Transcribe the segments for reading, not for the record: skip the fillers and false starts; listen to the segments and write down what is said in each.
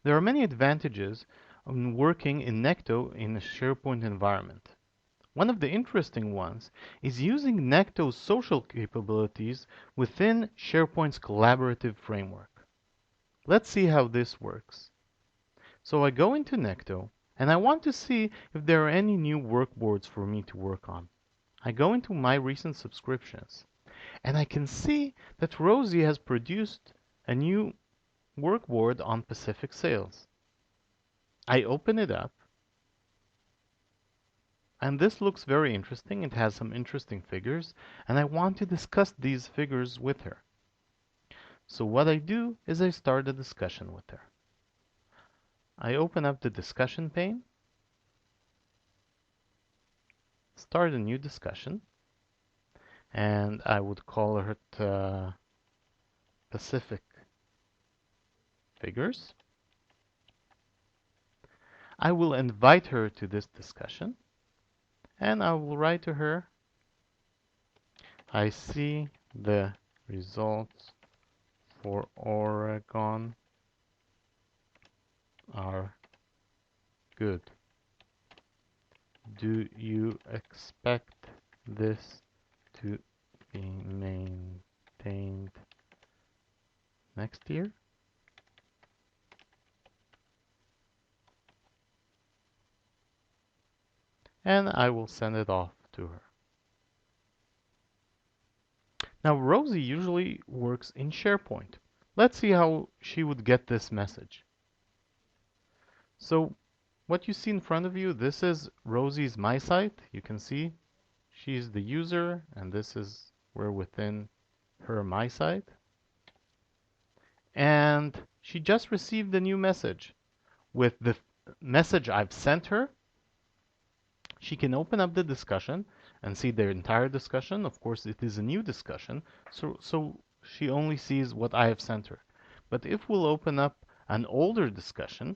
There are many advantages of working in Necto in a SharePoint environment. One of the interesting ones is using Necto's social capabilities within SharePoint's collaborative framework. Let's see how this works. So I go into Necto, and I want to see if there are any new workboards for me to work on. I go into my recent subscriptions, and I can see that Rosie has produced a new workboard on Pacific sales. I open it up, and this looks very interesting. It has some interesting figures, and I want to discuss these figures with her. So what I do is I start a discussion with her. I open up the discussion pane, start a new discussion, and I would call it Pacific figures. I will invite her to this discussion, and I will write to her, I see the results for Oregon are good. Do you expect this to be maintained next year? And I will send it off to her. Now Rosie usually works in SharePoint. Let's see how she would get this message. So what you see in front of you, this is Rosie's My Site. You can see she's the user, and this is where within her My Site. And she just received a new message. With the message I've sent her, she can open up the discussion and see the entire discussion. Of course, it is a new discussion, so she only sees what I have sent her. But if we'll open up an older discussion,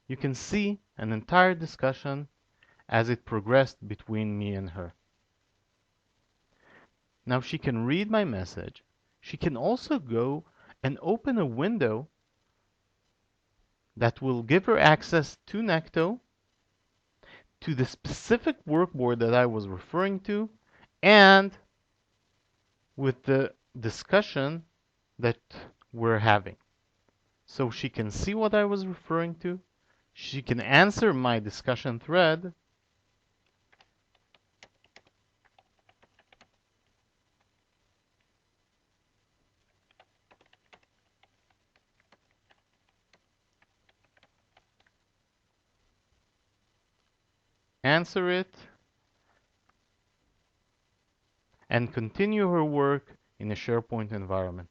you can see an entire discussion as it progressed between me and her. Now she can read my message. She can also go and open a window that will give her access to Necto, to the specific workboard that I was referring to, and with the discussion that we're having. So she can see what I was referring to. She can answer my discussion thread. Answer it, and continue her work in a SharePoint environment.